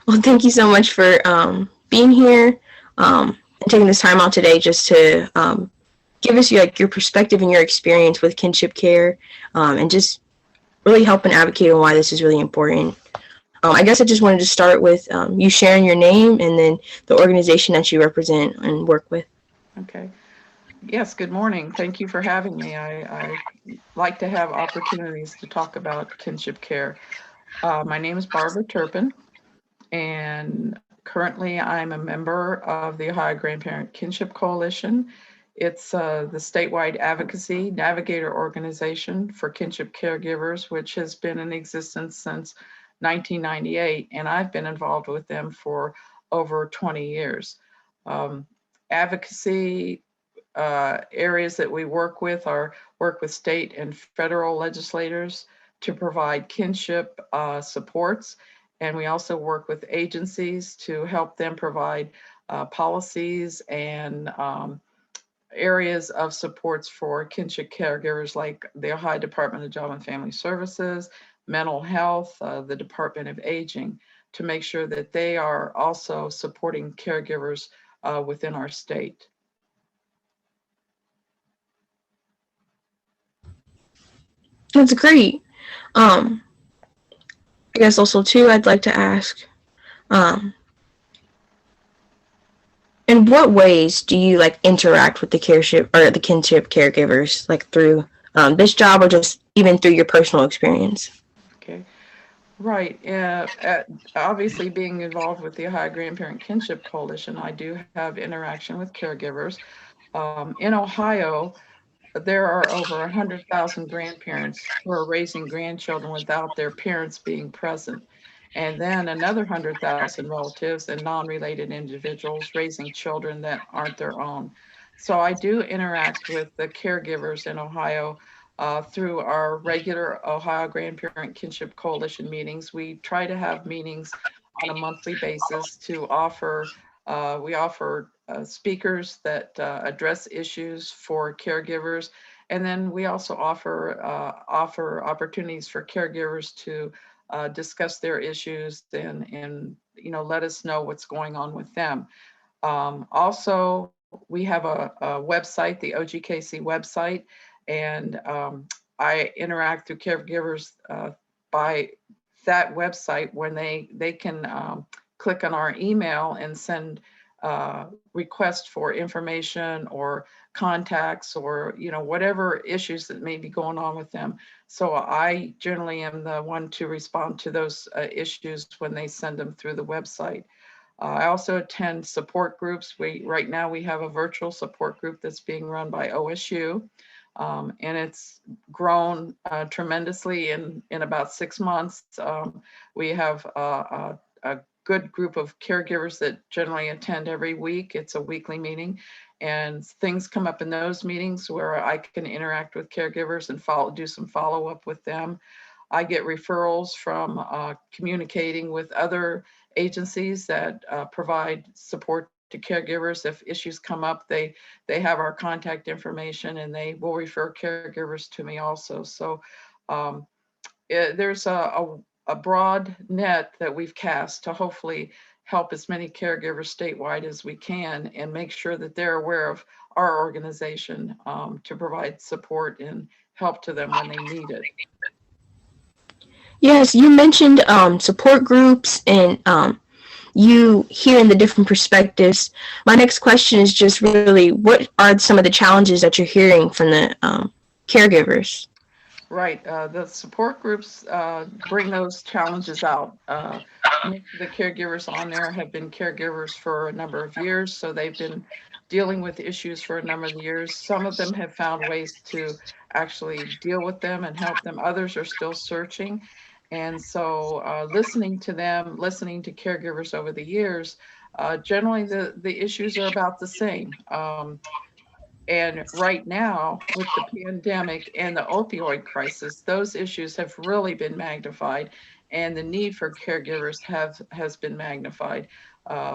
Well, thank you so much for being here and taking this time out today just to give us your perspective and your experience with kinship care and just really help and advocate on why this is really important. I guess I just wanted to start with you sharing your name and then the organization that you represent and work with. Okay. Yes, good morning. Thank you for having me. I like to have opportunities to talk about kinship care. My name is Barbara Turpin, and currently I'm a member of the Ohio Grandparent Kinship Coalition. It's the statewide advocacy navigator organization for kinship caregivers, which has been in existence since 1998, and I've been involved with them for over 20 years. Um, Advocacy areas that we work with are work with state and federal legislators to provide kinship supports. And we also work with agencies to help them provide policies and areas of supports for kinship caregivers like the Ohio Department of Job and Family Services, mental health, the Department of Aging, to make sure that they are also supporting caregivers within our state. That's great. Um, I guess also too, I'd like to ask, um, in what ways do you like interact with the careship or the kinship caregivers, like through this job or just even through your personal experience? Okay. Right. Obviously, being involved with the Ohio Grandparent Kinship Coalition, I do have interaction with caregivers. In Ohio, there are over 100,000 grandparents who are raising grandchildren without their parents being present. And then another 100,000 relatives and non related individuals raising children that aren't their own. So I do interact with the caregivers in Ohio through our regular Ohio Grandparent Kinship Coalition meetings. We try to have meetings on a monthly basis to offer. We offer speakers that address issues for caregivers, and then we also offer opportunities for caregivers to discuss their issues and let us know what's going on with them. Also, we have a website, the OGKC website, and I interact through caregivers by that website when they can click on our email and send requests for information or contacts or whatever issues that may be going on with them. So I generally am the one to respond to those issues when they send them through the website. I also attend support groups. Right now we have a virtual support group that's being run by OSU, and it's grown tremendously in about 6 months. We have a good group of caregivers that generally attend every week. It's a weekly meeting, and things come up in those meetings where I can interact with caregivers and do some follow up with them. I get referrals from communicating with other agencies that provide support to caregivers. If issues come up, they have our contact information and they will refer caregivers to me also. So um, there's a broad net that we've cast to hopefully help as many caregivers statewide as we can and make sure that they're aware of our organization to provide support and help to them when they need it. Yes, you mentioned support groups and you hearing the different perspectives. My next question is just really what are some of the challenges that you're hearing from the caregivers? Right. The support groups bring those challenges out. Most of the caregivers on there have been caregivers for a number of years, so they've been dealing with issues for a number of years. Some of them have found ways to actually deal with them and help them. Others are still searching. And so, listening to them, listening to caregivers over the years, generally the issues are about the same. And right now, with the pandemic and the opioid crisis, those issues have really been magnified, and the need for caregivers has been magnified.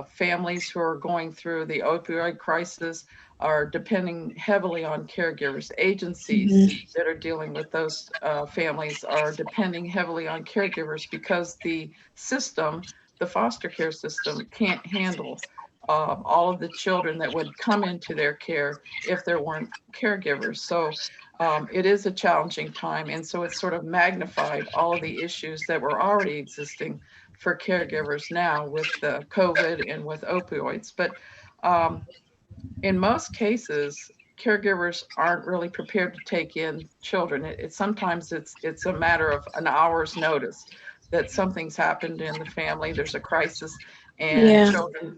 Families who are going through the opioid crisis are depending heavily on caregivers. Agencies that are dealing with those families are depending heavily on caregivers because the system the foster care system can't handle all of the children that would come into their care if there weren't caregivers. So it is a challenging time. And so it's sort of magnified all of the issues that were already existing for caregivers now with the COVID and with opioids. But um, in most cases, caregivers aren't really prepared to take in children. Sometimes it's a matter of an hour's notice that something's happened in the family. There's a crisis, and Yeah.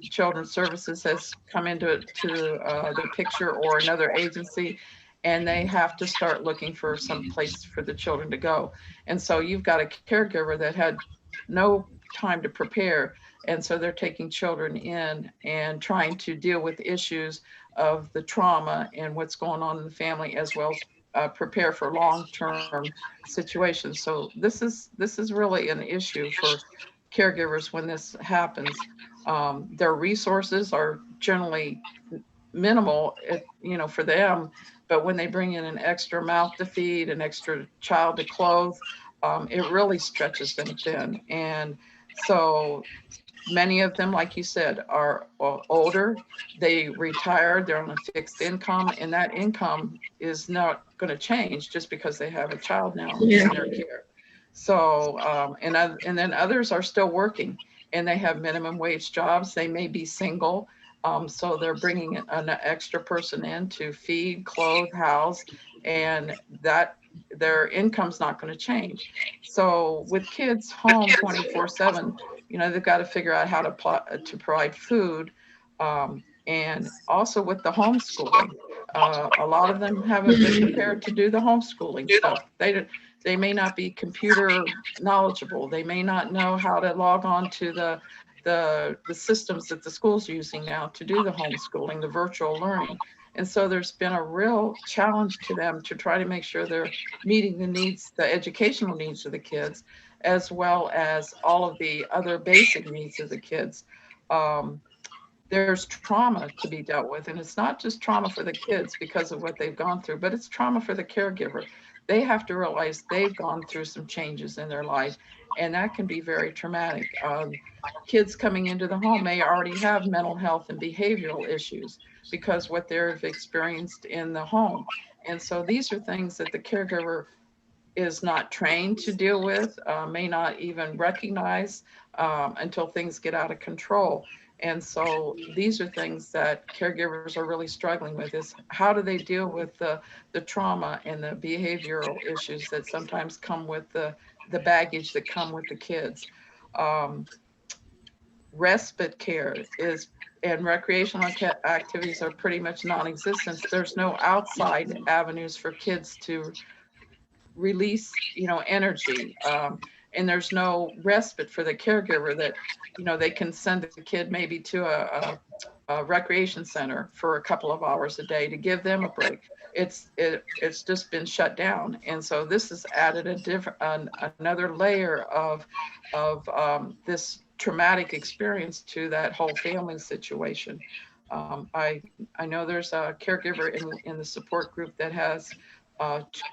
children's services has come into the picture, or another agency, and they have to start looking for some place for the children to go. And so you've got a caregiver that had no time to prepare, and so they're taking children in and trying to deal with issues of the trauma and what's going on in the family, as well as prepare for long-term situations. So this is really an issue for caregivers when this happens. Their resources are generally minimal, for them, but when they bring in an extra mouth to feed, an extra child to clothe, it really stretches them thin. And so many of them, like you said, are older. They retired, they're on a fixed income, and that income is not going to change just because they have a child now Yeah. in their care. So, and then others are still working, and they have minimum wage jobs. They may be single. So they're bringing an extra person in to feed, clothe, house, and that their income's not going to change. So with kids home 24/7, they've got to figure out how to provide food, and also with the homeschooling. A lot of them haven't been prepared to do the homeschooling stuff. They may not be computer knowledgeable. They may not know how to log on to the systems that the school's using now to do the homeschooling, the virtual learning. And so there's been a real challenge to them to try to make sure they're meeting the needs, the educational needs of the kids, as well as all of the other basic needs of the kids. Um, there's trauma to be dealt with, and it's not just trauma for the kids because of what they've gone through, but it's trauma for the caregiver. They have to realize they've gone through some changes in their life, and that can be very traumatic. Kids coming into the home may already have mental health and behavioral issues because what they've experienced in the home. And so these are things that the caregiver is not trained to deal with, may not even recognize until things get out of control. And so these are things that caregivers are really struggling with: is how do they deal with the trauma and the behavioral issues that sometimes come with the baggage that come with the kids. Um, Respite care is and recreational activities are pretty much non-existent. There's no outside avenues for kids to release, energy. And there's no respite for the caregiver that, they can send the kid maybe to a recreation center for a couple of hours a day to give them a break. It's just been shut down. And so this has added another layer of this traumatic experience to that whole family situation. I know there's a caregiver in the support group that has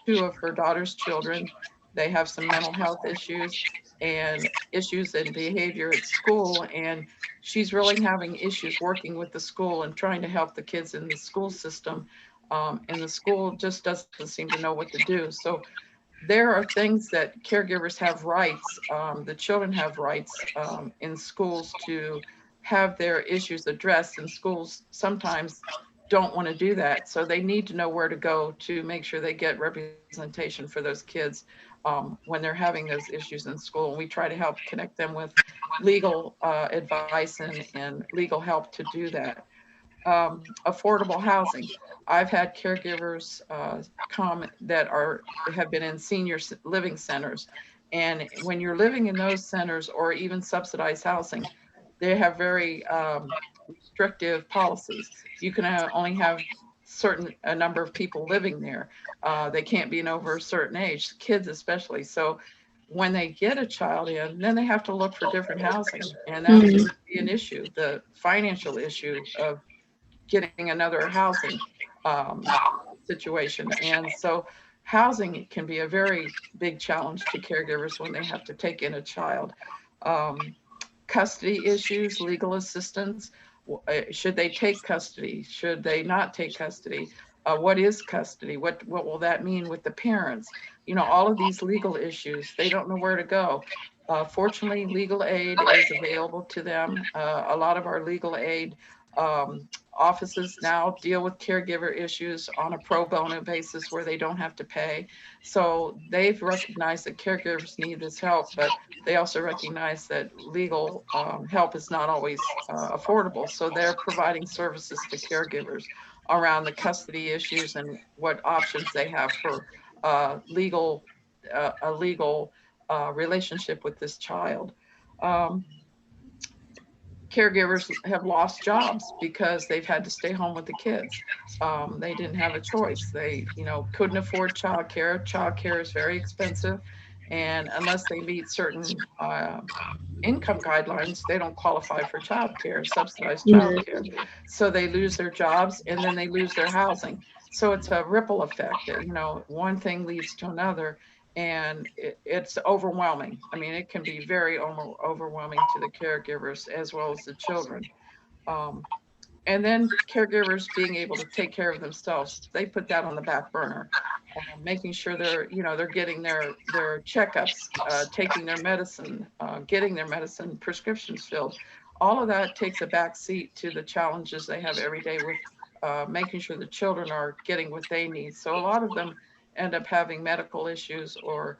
two of her daughter's children. They have some mental health issues and issues in behavior at school, and she's really having issues working with the school and trying to help the kids in the school system. And the school just doesn't seem to know what to do. So there are things that caregivers have rights, the children have rights in schools to have their issues addressed, and schools sometimes don't want to do that. So they need to know where to go to make sure they get representation for those kids when they're having those issues in school. And we try to help connect them with legal advice and legal help to do that. Affordable housing. I've had caregivers come that have been in senior living centers, and when you're living in those centers or even subsidized housing, they have very restrictive policies. You can only have a number of people living there. They can't be over a certain age, kids especially. So when they get a child in, then they have to look for different housing, and that Mhm. can be an issue. The financial issue of getting another housing um, situation. And so housing can be a very big challenge to caregivers when they have to take in a child. Um, custody issues, legal assistance. Should they take custody? Should they not take custody? What is custody? What will that mean with the parents? All of these legal issues, they don't know where to go. Fortunately, legal aid is available to them. A lot of our legal aid offices now deal with caregiver issues on a pro bono basis where they don't have to pay. So they've recognized that caregivers need this help, but they also recognize that legal help is not always affordable. So they're providing services to caregivers around the custody issues and what options they have for a legal relationship with this child. Um, Caregivers have lost jobs because they've had to stay home with the kids. They didn't have a choice. They, couldn't afford childcare. Childcare is very expensive, and unless they meet certain income guidelines, they don't qualify for childcare, subsidized childcare. So they lose their jobs and then they lose their housing. So it's a ripple effect. One thing leads to another, and it's overwhelming. I mean, it can be very overwhelming to the caregivers as well as the children. Um, and then caregivers being able to take care of themselves, they put that on the back burner. Making sure they're getting their checkups, taking their medicine, getting their medicine prescriptions filled. All of that takes a back seat to the challenges they have every day with making sure the children are getting what they need. So a lot of them end up having medical issues, or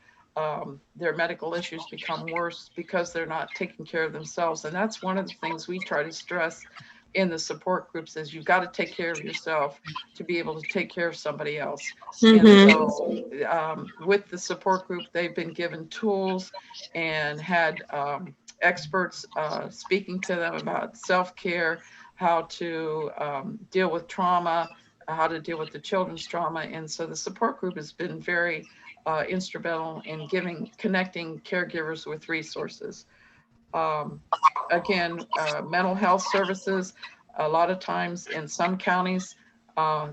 their medical issues become worse because they're not taking care of themselves. And that's one of the things we try to stress in the support groups, is you've got to take care of yourself to be able to take care of somebody else. And so with the support group, they've been given tools and had experts speaking to them about self-care, how to deal with trauma, how to deal with the children's trauma. And so the support group has been very instrumental in connecting caregivers with resources. Um, Again, mental health services, a lot of times in some counties,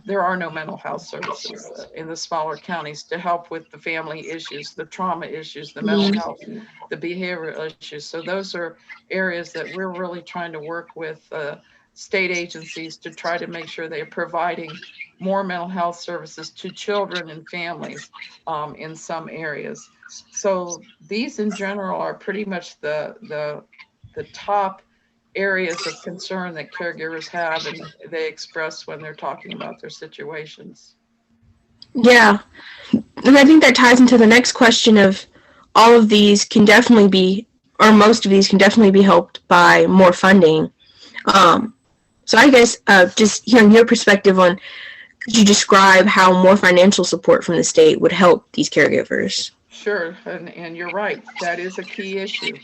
there are no mental health services in the smaller counties to help with the family issues, the trauma issues, the mental health, the behavioral issues. So those are areas that we're really trying to work with state agencies to try to make sure they're providing more mental health services to children and families in some areas. So these in general are pretty much the top areas of concern that caregivers have and they express when they're talking about their situations. Yeah, and I think that ties into the next question of all of these can definitely be, or most of these can definitely be helped by more funding. Um, so I guess just hearing your perspective on, could you describe how more financial support from the state would help these caregivers? Sure, and you're right. That is a key issue.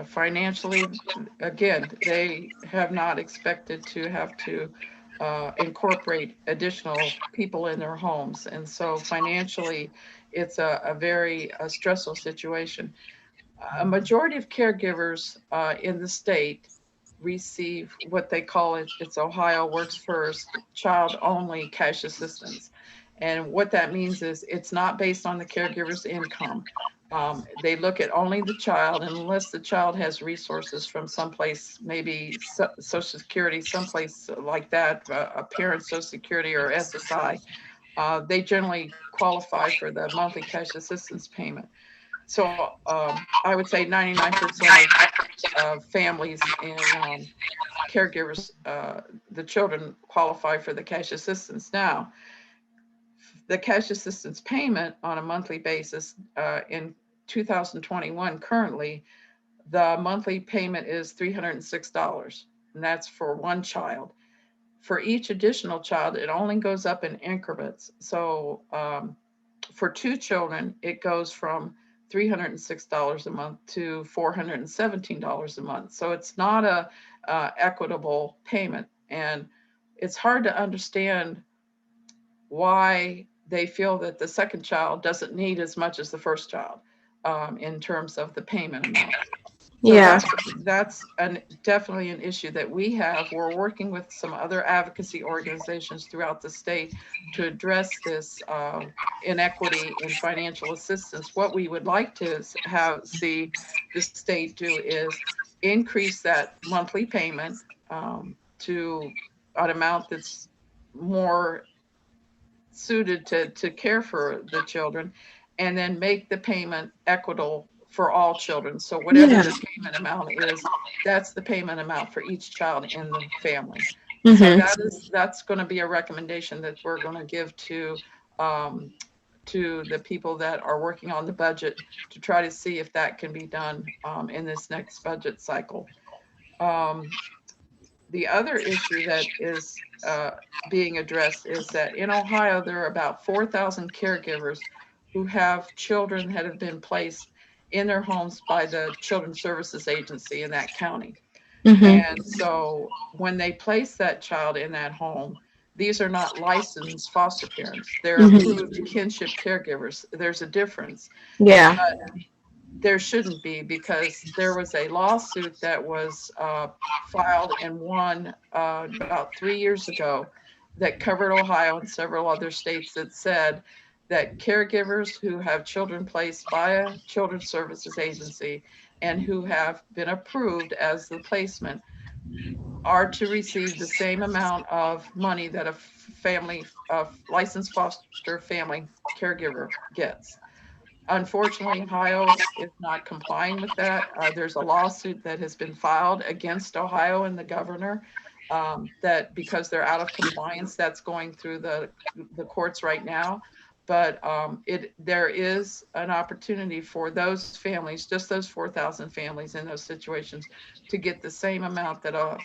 Financially, again, they have not expected to have to incorporate additional people in their homes. And so financially, it's a very stressful situation. A majority of caregivers in the state receive what they call it's Ohio Works First child only cash assistance. And what that means is it's not based on the caregiver's income. They look at only the child, and unless the child has resources from someplace, maybe Social Security, someplace like that, a parent's Social Security or SSI, they generally qualify for the monthly cash assistance payment. So I would say 99% of families and caregivers, the children qualify for the cash assistance. Now, the cash assistance payment on a monthly basis in 2021, currently, the monthly payment is $306, and that's for one child. For each additional child, it only goes up in increments. So for two children, it goes from $306 a month to $417 a month. So it's not a equitable payment, and it's hard to understand why they feel that the second child doesn't need as much as the first child in terms of the payment amount. So Yeah. that's definitely an issue that we have. We're working with some other advocacy organizations throughout the state to address this inequity in financial assistance. What we would like to see the state do is increase that monthly payment to an amount that's more suited to care for the children, and then make the payment equitable for all children. So whatever Yeah. the payment amount is, that's the payment amount for each child in the family. So Mhm. that's going to be a recommendation that we're going to give um, to the people that are working on the budget to try to see if that can be done in this next budget cycle. Um, the other issue that is being addressed is that in Ohio, there are about 4,000 caregivers who have children that have been placed in their homes by the Children's Services Agency in that county. Mhm. And so when they place that child in that home, these are not licensed foster parents. They're Mhm. approved kinship caregivers. There's a difference. Yeah. There shouldn't be, because there was a lawsuit that was filed and won about 3 years ago that covered Ohio and several other states, that said that caregivers who have children placed by a children's services agency and who have been approved as the placement are to receive the same amount of money that a family, a licensed foster family caregiver gets. Unfortunately, Ohio is not complying with that. There's a lawsuit that has been filed against Ohio and the governor, that because they're out of compliance, that's going through the courts right now. But there is an opportunity for those families, just those 4,000 families in those situations, to get the same amount that a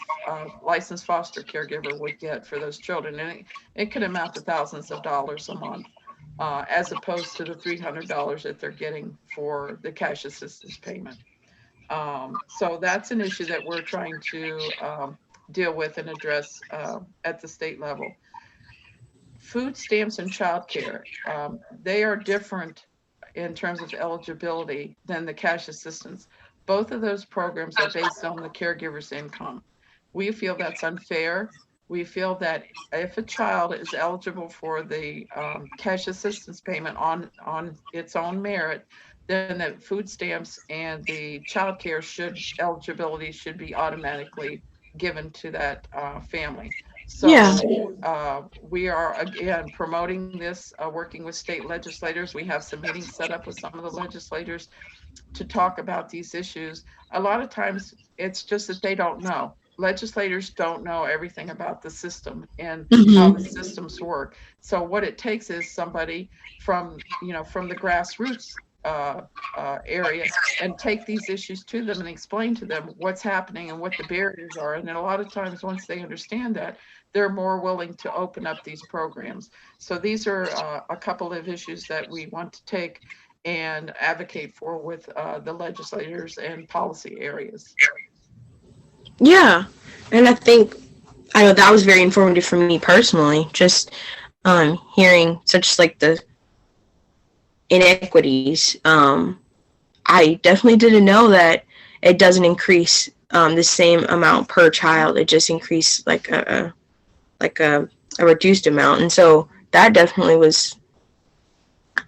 licensed foster caregiver would get for those children. And it could amount to thousands of dollars a month, as opposed to the $300 that they're getting for the cash assistance payment. So that's an issue that we're trying to deal with and address at the state level. Food stamps and childcare, they are different in terms of eligibility than the cash assistance. Both of those programs are based on the caregiver's income. We feel that's unfair. We feel that if a child is eligible for the cash assistance payment on its own merit, then the food stamps and the child care eligibility should be automatically given to that family. Yeah. So we are again promoting this, working with state legislators. We have some meetings set up with some of the legislators to talk about these issues. A lot of times it's just that they don't know. Legislators don't know everything about the system and how the Mhm. systems work. So what it takes is somebody from, from the grassroots area, and take these issues to them and explain to them what's happening and what the barriers are. And then a lot of times, once they understand that, they're more willing to open up these programs. So these are a couple of issues that we want to take and advocate for with the legislators and policy areas. Yeah. And I know that was very informative for me personally. Just hearing such like the inequities. I definitely didn't know that it doesn't increase the same amount per child. It just increased like a reduced amount, and so that definitely was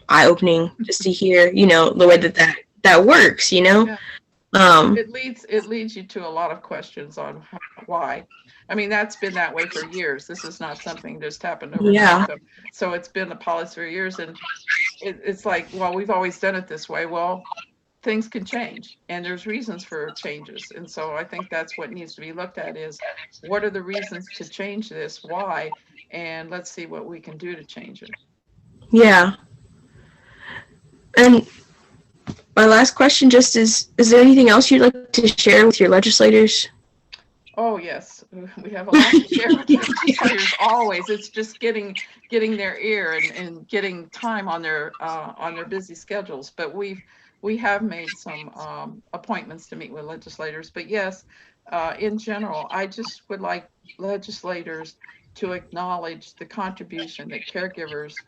eye opening just to hear. You know, the way Right. that works. You know. Yeah. Um, It leads you to a lot of questions on why. I mean, that's been that way for years. This is not something just happened overnight. yeah. So it's been the policy for years, and it's like, well, we've always done it this way. Well, things can change, and there's reasons for changes. And so I think that's what needs to be looked at is, what are the reasons to change this? Why? And let's see what we can do to change it. Yeah. And my last question just is there anything else you'd like to share with your legislators? Oh, yes, we have a lot to share with legislators always. It's just getting their ear and getting time on their busy schedules. But we have made some appointments to meet with legislators. But yes, in general, I just would like legislators to acknowledge the contribution that caregivers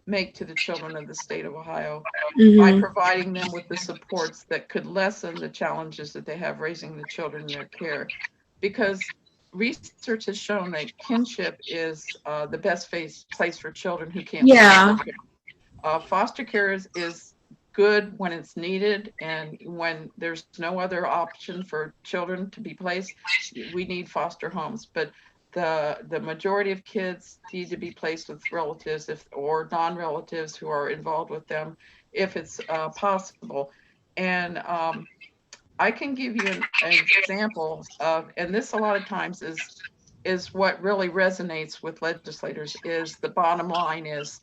make to the children of the state of Ohio by Mm-hmm. providing them with the supports that could lessen the challenges that they have raising the children in their care, because research has shown that kinship is the best place for children who can't find Yeah. foster care. Foster care is good when it's needed, and when there's no other option for children to be placed, we need foster homes. But the majority of kids need to be placed with relatives or non-relatives who are involved with them, if it's possible. And I can give you an example of, and this a lot of times is what really resonates with legislators, is the bottom line is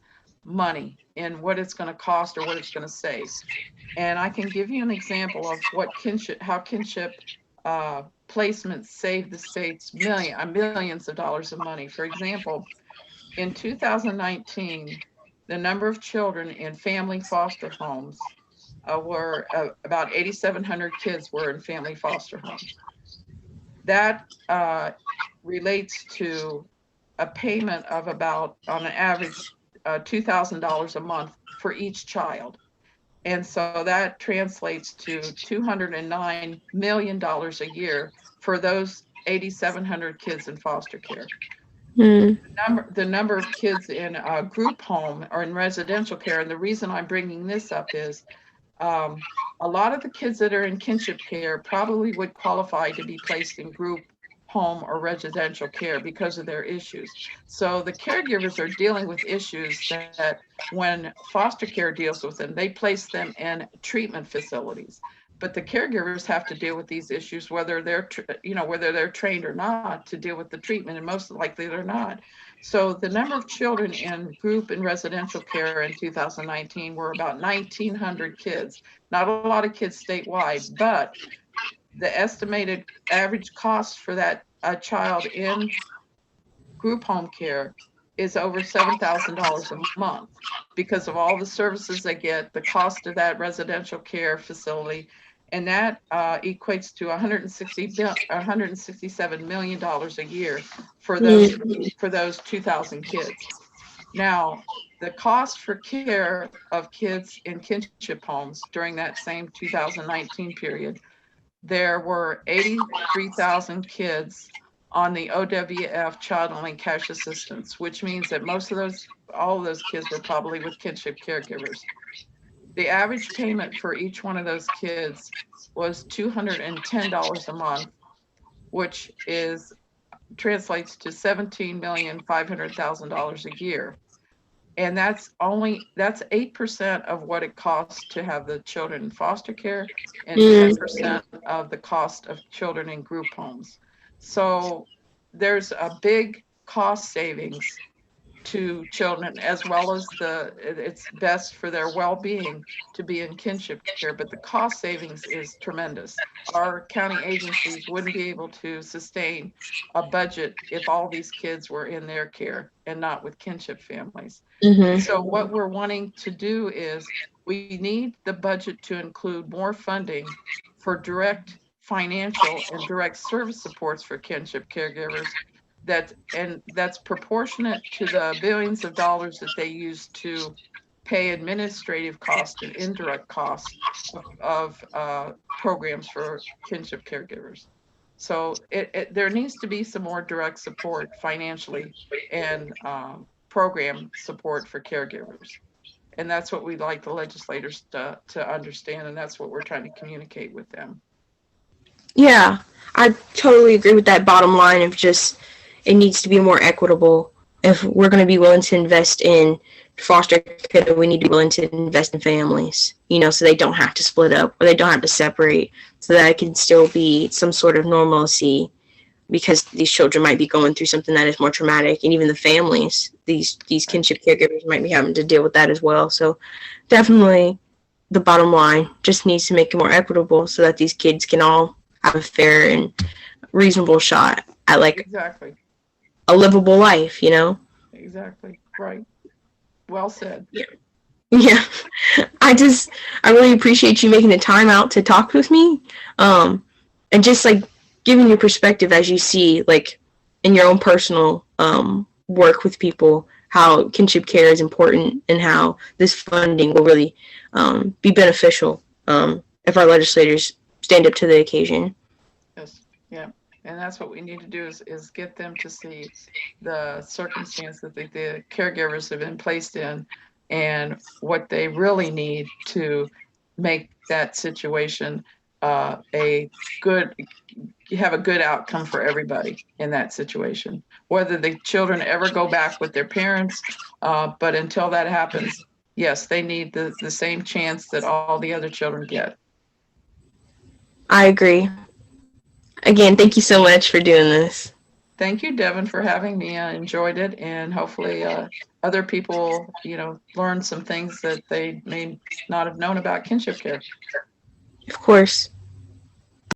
money and what it's going to cost or what it's going to save. And I can give you an example of how kinship placements save the states millions of dollars of money. For example, in 2019, the number of children in family foster homes were about 8,700 kids were in family foster homes. That relates to a payment of about, on an average, $2,000 a month for each child. And so that translates to $209 million a year for those 8,700 kids in foster care. Mm. The number of kids in a group home or in residential care, and the reason I'm bringing this up is a lot of the kids that are in kinship care probably would qualify to be placed in group home or residential care because of their issues. So the caregivers are dealing with issues that when foster care deals with them, they place them in treatment facilities. But the caregivers have to deal with these issues, whether whether they're trained or not, to deal with the treatment, and most likely they're not. So the number of children in group and residential care in 2019 were about 1,900 kids. Not a lot of kids statewide, but the estimated average cost for that a child in group home care is over $7,000 a month because of all the services they get, the cost of that residential care facility, and that equates to $167 million a year for those 2,000 kids. Now, the cost for care of kids in kinship homes during that same 2019 period, there were 83,000 kids on the OWF Child Only Cash Assistance, which means that all of those kids were probably with kinship caregivers. The average payment for each one of those kids was $210 a month, which translates to $17,500,000 a year. And that's 8% of what it costs to have the children in foster care and 10% of the cost of children in group homes. So there's a big cost savings to children, as well as it's best for their well-being to be in kinship care, but the cost savings is tremendous. Our county agencies wouldn't be able to sustain a budget if all these kids were in their care and not with kinship families. Mm-hmm. So what we're wanting to do is we need the budget to include more funding for direct financial and direct service supports for kinship caregivers, that's proportionate to the billions of dollars that they use to pay administrative costs and indirect costs of programs for kinship caregivers. So there needs to be some more direct support financially and program support for caregivers. And that's what we'd like the legislators to understand, and that's what we're trying to communicate with them. Yeah, I totally agree with that bottom line of just it needs to be more equitable. If we're going to be willing to invest in foster care, we need to be willing to invest in families, so they don't have to split up or they don't have to separate, so that it can still be some sort of normalcy, because these children might be going through something that is more traumatic, and even the families, these kinship caregivers might be having to deal with that as well. So definitely the bottom line just needs to make it more equitable so that these kids can all have a fair and reasonable shot at exactly a livable life, Exactly. Right. Well said. Yeah. I really appreciate you making the time out to talk with me. And just giving your perspective as you see, in your own personal work with people, how kinship care is important and how this funding will really be beneficial if our legislators stand up to the occasion. Yes. Yeah. And that's what we need to do is get them to see the circumstance that the caregivers have been placed in and what they really need to make that situation a good, have a good outcome for everybody in that situation. Whether the children ever go back with their parents, but until that happens, yes, they need the same chance that all the other children get. I agree. Again, thank you so much for doing this. Thank you, Devin, for having me. I enjoyed it, and hopefully other people, learn some things that they may not have known about kinship care. Of course.